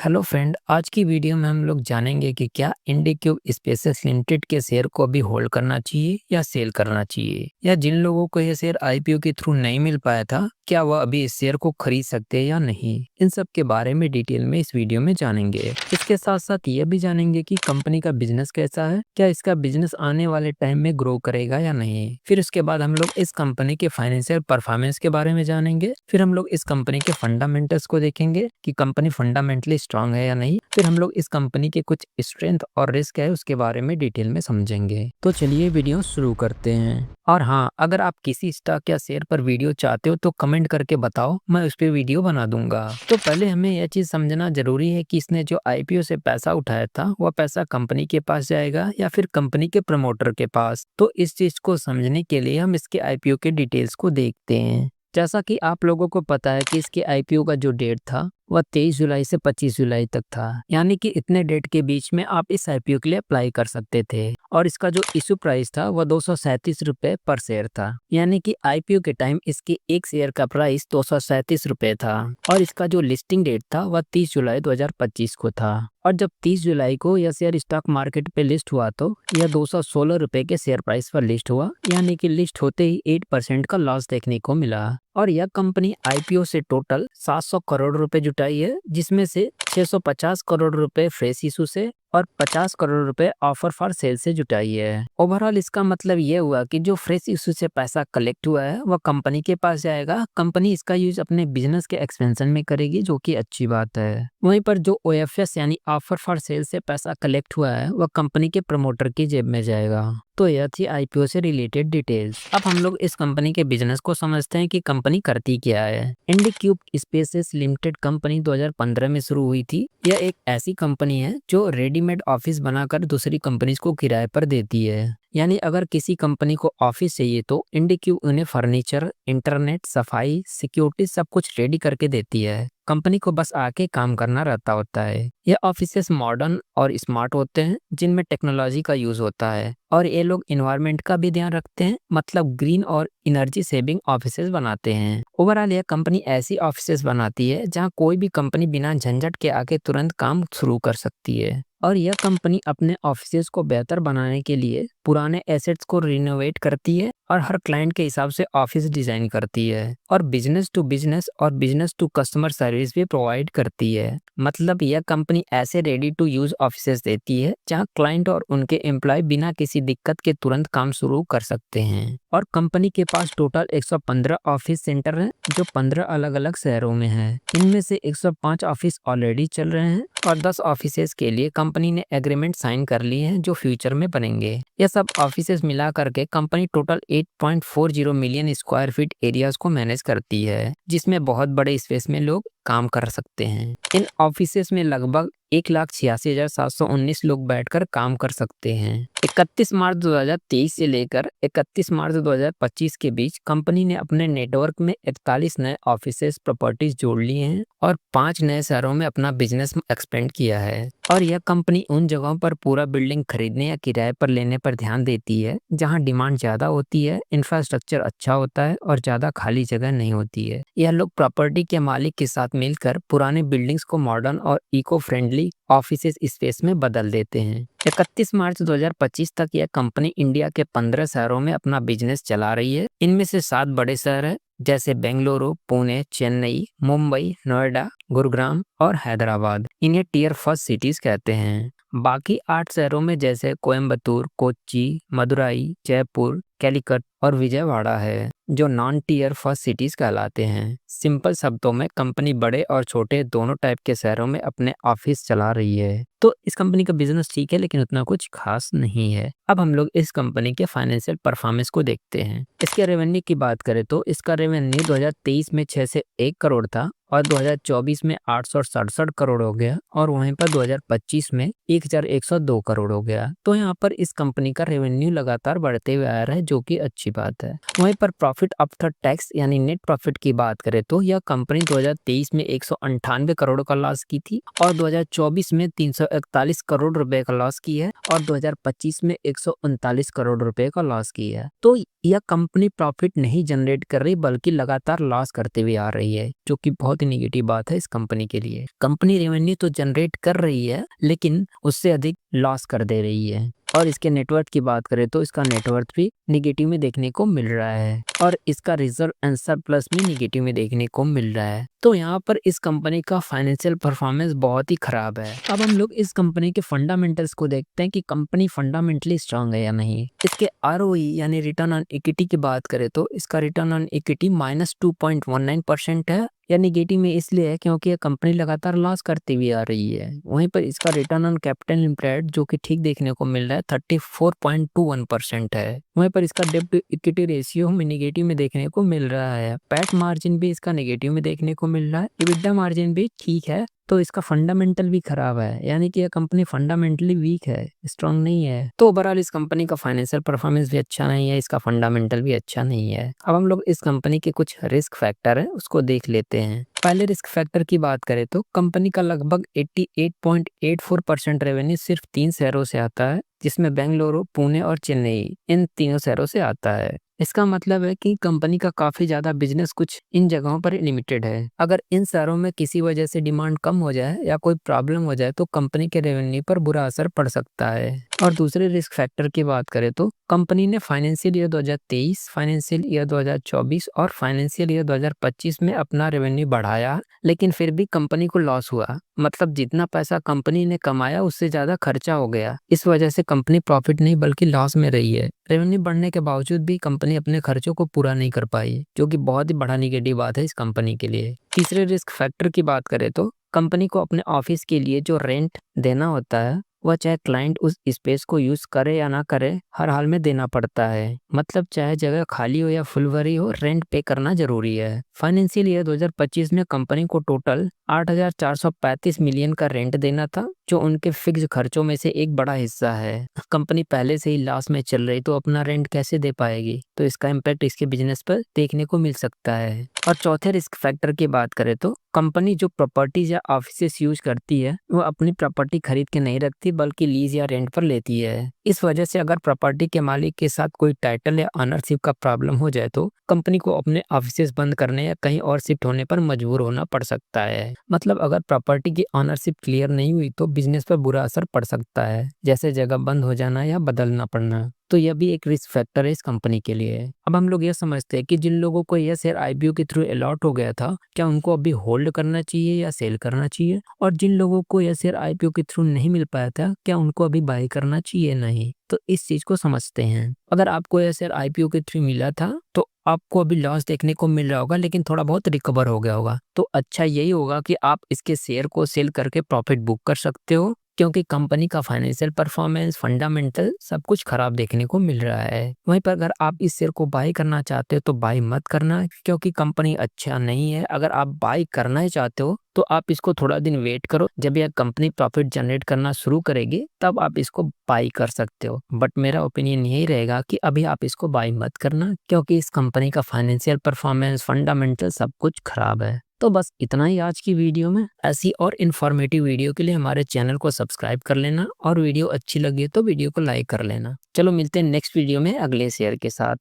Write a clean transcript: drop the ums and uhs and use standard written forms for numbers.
Hello friend, आज की video में हम लोग जानेंगे कि क्या इंडिक्यूब स्पेसेस लिमिटेड के शेयर को अभी होल्ड करना चाहिए या सेल करना चाहिए, या जिन लोगों को ये शेयर आईपीओ के थ्रू नहीं मिल पाया था क्या वह अभी इस शेयर को खरीद सकते हैं या नहीं। इन सब के बारे में डिटेल में इस वीडियो में जानेंगे। इसके साथ साथ ये भी जानेंगे कि कंपनी का बिजनेस कैसा है, क्या इसका बिजनेस आने वाले टाइम में ग्रो करेगा या नहीं। फिर उसके बाद हम लोग इस कंपनी के फाइनेंशियल परफॉर्मेंस के बारे में जानेंगे। फिर हम लोग इस कंपनी के फंडामेंटल्स को देखेंगे कि कंपनी फंडामेंटली स्ट्रांग है या नहीं। फिर हम लोग इस कंपनी के कुछ स्ट्रेंथ और रिस्क है उसके बारे में डिटेल में समझेंगे। तो चलिए वीडियो शुरू करते हैं। और हाँ, अगर आप किसी स्टॉक या शेयर पर वीडियो चाहते हो तो कमेंट करके बताओ, मैं उस पर वीडियो बना दूंगा। तो पहले हमें यह चीज समझना जरूरी है कि इसने जो आईपीओ से पैसा उठाया था वह पैसा कंपनी के पास जाएगा या फिर कंपनी के प्रमोटर के पास। तो इस चीज को समझने के लिए हम इसके आईपीओ के डिटेल्स को देखते हैं। जैसा कि आप लोगों को पता है कि इसके आईपीओ का जो डेट था वह 23 जुलाई से 25 जुलाई तक था, यानी कि इतने डेट के बीच में आप इस आईपीओ के लिए अप्लाई कर सकते थे। और इसका जो इशू प्राइस था वह 237 रुपए पर शेयर था, यानी कि आईपीओ के टाइम इसके एक शेयर का प्राइस 237 रुपए था। और इसका जो लिस्टिंग डेट था वह 30 जुलाई 2025 को था। और जब 30 जुलाई को यह शेयर स्टॉक मार्केट पे लिस्ट हुआ तो यह 216 रुपए के शेयर प्राइस पर लिस्ट हुआ, यानी कि लिस्ट होते ही 8% का लॉस देखने को मिला। और यह कंपनी आईपीओ से टोटल 700 करोड़ रुपए जुटाई है, जिसमें से 650 करोड़ रुपए फ्रेश इशू से और 50 करोड़ रुपए ऑफर फॉर सेल से जुटाई है। ओवरऑल इसका मतलब ये हुआ कि जो फ्रेश इशू से पैसा कलेक्ट हुआ है वह कंपनी के पास जाएगा। कंपनी इसका यूज अपने बिजनेस के एक्सपेंशन में करेगी, जो कि अच्छी बात है। वहीं पर जो ओएफएस यानी ऑफर फॉर सेल से पैसा कलेक्ट हुआ है वह कंपनी के प्रमोटर की जेब में जाएगा। तो यह थी आईपीओ से रिलेटेड डिटेल्स। अब हम लोग इस कंपनी के बिजनेस को समझते हैं कि कंपनी करती क्या है। इंडिक्यूब स्पेसेस लिमिटेड कंपनी 2015 में शुरू हुई थी। यह एक ऐसी कंपनी है जो रेडीमेड ऑफिस बनाकर दूसरी कंपनीज को किराए पर देती है। यानी अगर किसी कंपनी को ऑफिस चाहिए तो इंडिक्यूब उन्हें फर्नीचर, इंटरनेट, सफाई, सिक्योरिटी सब कुछ रेडी करके देती है। कंपनी को बस आके काम करना रहता होता है। यह ऑफिसेस मॉडर्न और स्मार्ट होते हैं, जिनमें टेक्नोलॉजी का यूज होता है। और ये लोग इन्वायरमेंट का भी ध्यान रखते हैं, मतलब ग्रीन और एनर्जी सेविंग ऑफिसेस बनाते हैं। ओवरऑल यह कंपनी ऐसी ऑफिसेस बनाती है जहां कोई भी कंपनी बिना झंझट के आके तुरंत काम शुरू कर सकती है। और यह कंपनी अपने ऑफिसेज को बेहतर बनाने के लिए पुराने एसेट्स को रिनोवेट करती है और हर क्लाइंट के हिसाब से ऑफिस डिजाइन करती है। और बिजनेस टू बिजनेस और बिजनेस टू कस्टमर सर्विस भी प्रोवाइड करती है। मतलब यह कंपनी ऐसे रेडी टू यूज ऑफिसेज देती है जहां क्लाइंट और उनके एम्प्लॉय बिना किसी दिक्कत के तुरंत काम शुरू कर सकते हैं। और कंपनी के पास टोटल 115 ऑफिस सेंटर हैं, जो 15 अलग अलग शहरों में हैं। इनमें से 105 ऑफिस ऑलरेडी चल रहे हैं और 10 ऑफिसेज के लिए कंपनी ने एग्रीमेंट साइन कर लिए हैं, जो फ्यूचर में बनेंगे। यह सब ऑफिसेज मिला करके company total 8.40 million square feet areas को मैनेज करती है, जिसमें बहुत बड़े स्पेस में लोग काम कर सकते हैं। इन ऑफिसेज में लगभग 1,86,719 लोग बैठकर काम कर सकते हैं। 31 मार्च 2023 से लेकर 31 मार्च 2025 के बीच कंपनी ने अपने नेटवर्क में 41 नए ऑफिसेज प्रॉपर्टीज जोड़ लिए हैं और 5 नए शहरों में अपना बिजनेस एक्सपेंड किया है। और यह कंपनी उन जगहों पर पूरा बिल्डिंग खरीदने या किराए पर लेने पर ध्यान देती है जहां डिमांड ज्यादा होती है, इंफ्रास्ट्रक्चर अच्छा होता है और ज्यादा खाली जगह नहीं होती है। यह लोग प्रॉपर्टी के मालिक के साथ मिलकर पुराने बिल्डिंग्स को मॉडर्न और इको फ्रेंडली ऑफिसेज स्पेस में बदल देते हैं। 31 मार्च 2025 तक यह कंपनी इंडिया के 15 शहरों में अपना बिजनेस चला रही है। इनमें से 7 बड़े शहर हैं, जैसे बेंगलुरु, पुणे, चेन्नई, मुंबई, नोएडा, गुरुग्राम और हैदराबाद। इन्हें टीयर फर्स्ट सिटीज कहते हैं। बाकी 8 शहरों में जैसे कोयम्बतूर, कोच्चि, मदुराई, जयपुर, कैलिकट और विजयवाड़ा है, जो नॉन टीयर फर्स्ट सिटीज कहलाते हैं। सिंपल शब्दों में कंपनी बड़े और छोटे दोनों टाइप के शहरों में अपने ऑफिस चला रही है। तो इस कंपनी का बिजनेस ठीक है, लेकिन उतना कुछ खास नहीं है। अब हम लोग इस कंपनी के फाइनेंशियल परफॉर्मेंस को देखते हैं। इसके रेवेन्यू की बात करें तो इसका रेवेन्यू 2023 में 6 से 1 करोड़ था और 2024 में 867 करोड़ हो गया और वहीं पर 2025 में 1102 करोड़ हो गया। तो यहाँ पर इस कंपनी का रेवेन्यू लगातार बढ़ते हुए आ रहा है, जो कि अच्छी बात है। वहीं पर प्रॉफिट आफ्टर टैक्स यानी नेट प्रॉफिट की बात करें तो यह कंपनी 2023 में 198 करोड़ का लॉस की थी और 2024 में 341 करोड़ रुपए का लॉस की है और 2025 में 139 करोड़ रुपए का लॉस की है। तो यह कंपनी प्रॉफिट नहीं जनरेट कर रही बल्कि लगातार लॉस करते हुए आ रही है, जो कि बहुत ही निगेटिव बात है इस कंपनी के लिए। कंपनी रेवेन्यू तो जनरेट कर रही है लेकिन उससे अधिक लॉस कर दे रही है। और इसके नेटवर्थ की बात करें तो इसका नेटवर्थ भी निगेटिव में देखने को मिल रहा है और इसका रिजर्व एंड सरप्लस भी निगेटिव में देखने को मिल रहा है। तो यहाँ पर इस कंपनी का फाइनेंशियल परफॉर्मेंस बहुत ही खराब है। अब हम लोग इस कंपनी के फंडामेंटल्स को देखते हैं कि कंपनी फंडामेंटली स्ट्रांग है या नहीं। इसके आरओई यानी रिटर्न ऑन इक्विटी की बात करें तो इसका रिटर्न ऑन इक्विटी -2.19% है या निगेटिव में इसलिए है क्योंकि यह कंपनी लगातार लॉस करती हुई आ रही है। वहीं पर इसका रिटर्न ऑन कैपिटल एम्प्लॉयड जो कि ठीक देखने को मिल रहा है 34.21% है। वहीं पर इसका डेब्ट टू इक्विटी रेशियो में निगेटिव में देखने को मिल रहा है। पैट मार्जिन भी इसका निगेटिव में देखने को मिल रहा है। EBITDA मार्जिन भी ठीक है। तो इसका फंडामेंटल भी खराब है, यानी कि यह कंपनी फंडामेंटली वीक है, स्ट्रांग नहीं है। तो ओवरऑल इस कंपनी का फाइनेंशियल परफॉर्मेंस भी अच्छा नहीं है, इसका फंडामेंटल भी अच्छा नहीं है। अब हम लोग इस कंपनी के कुछ रिस्क फैक्टर है उसको देख लेते हैं। पहले रिस्क फैक्टर की बात करें तो कंपनी का लगभग 88.84% रेवेन्यू सिर्फ 3 शहरों से आता है, जिसमें बेंगलुरु, पुणे और चेन्नई इन तीनों शहरों से आता है। इसका मतलब है कि कंपनी का काफी ज्यादा बिजनेस कुछ इन जगहों पर लिमिटेड है। अगर इन शहरों में किसी वजह से डिमांड कम हो जाए या कोई प्रॉब्लम हो जाए तो कंपनी के रेवेन्यू पर बुरा असर पड़ सकता है। और दूसरे रिस्क फैक्टर की बात करें तो कंपनी ने फाइनेंशियल ईयर 2023, फाइनेंशियल ईयर 2024 और फाइनेंशियल ईयर 2025 में अपना रेवेन्यू बढ़ाया, लेकिन फिर भी कंपनी को लॉस हुआ। मतलब जितना पैसा कंपनी ने कमाया उससे ज्यादा खर्चा हो गया। इस वजह से कंपनी प्रॉफिट नहीं बल्कि लॉस में रही है। रेवेन्यू बढ़ने के बावजूद भी कंपनी अपने खर्चों को पूरा नहीं कर पाई, जो कि बहुत ही बड़ा निगेटिव बात है इस कंपनी के लिए। तीसरे रिस्क फैक्टर की बात करें तो कंपनी को अपने ऑफिस के लिए जो रेंट देना होता है वह चाहे क्लाइंट उस स्पेस को यूज करे या ना करे, हर हाल में देना पड़ता है। मतलब चाहे जगह खाली हो या फुल भरी हो, रेंट पे करना जरूरी है। फाइनेंशियल ईयर 2025 में कंपनी को टोटल 8,435 मिलियन का रेंट देना था, जो उनके फिक्स खर्चों में से एक बड़ा हिस्सा है। कंपनी पहले से ही लॉस में चल रही तो अपना रेंट कैसे दे पाएगी, तो इसका इम्पैक्ट इसके बिजनेस पर देखने को मिल सकता है। और चौथे रिस्क फैक्टर की बात करें तो कंपनी जो प्रॉपर्टीज या ऑफिसेस यूज करती है वो अपनी प्रॉपर्टी खरीद के नहीं रखती बल्कि लीज या रेंट पर लेती है। इस वजह से अगर प्रॉपर्टी के मालिक के साथ कोई टाइटल या ऑनरशिप का प्रॉब्लम हो जाए तो कंपनी को अपने ऑफिसेस बंद करने या कहीं और शिफ्ट होने पर मजबूर होना पड़ सकता है। मतलब अगर प्रॉपर्टी की ऑनरशिप क्लियर नहीं हुई तो बिजनेस पर बुरा असर पड़ सकता है, जैसे जगह बंद हो जाना या बदलना पड़ना। तो यह भी एक रिस्क फैक्टर है इस कंपनी के लिए। अब हम लोग यह समझते हैं कि जिन लोगों को यह शेयर आईपीओ के थ्रू अलॉट हो गया था, क्या उनको अभी होल्ड करना चाहिए या सेल करना चाहिए, और जिन लोगों को यह शेयर आईपीओ के थ्रू नहीं मिल पाया था, क्या उनको अभी बाय करना चाहिए नहीं। तो इस चीज को समझते हैं। अगर आपको यह शेयर आईपीओ के थ्रू मिला था तो आपको अभी लॉस देखने को मिल रहा होगा, लेकिन थोड़ा बहुत रिकवर हो गया होगा। तो अच्छा यही होगा कि आप इसके शेयर को सेल करके प्रॉफिट बुक कर सकते हो, क्योंकि कंपनी का फाइनेंशियल परफॉर्मेंस, फंडामेंटल सब कुछ खराब देखने को मिल रहा है। वहीं पर अगर आप इस शेयर को बाय करना चाहते हो तो बाय मत करना, क्योंकि कंपनी अच्छा नहीं है। अगर आप बाय करना ही चाहते हो तो आप इसको थोड़ा दिन वेट करो, जब यह कंपनी प्रॉफिट जनरेट करना शुरू करेगी तब आप इसको बाय कर सकते हो। बट मेरा ओपिनियन यही रहेगा कि अभी आप इसको बाय मत करना, क्योंकि इस कंपनी का फाइनेंशियल परफॉर्मेंस, फंडामेंटल सब कुछ खराब है। तो बस इतना ही आज की वीडियो में। ऐसी और इन्फॉर्मेटिव वीडियो के लिए हमारे चैनल को सब्सक्राइब कर लेना और वीडियो अच्छी लगी तो वीडियो को लाइक कर लेना। चलो मिलते हैं नेक्स्ट वीडियो में अगले शेयर के साथ।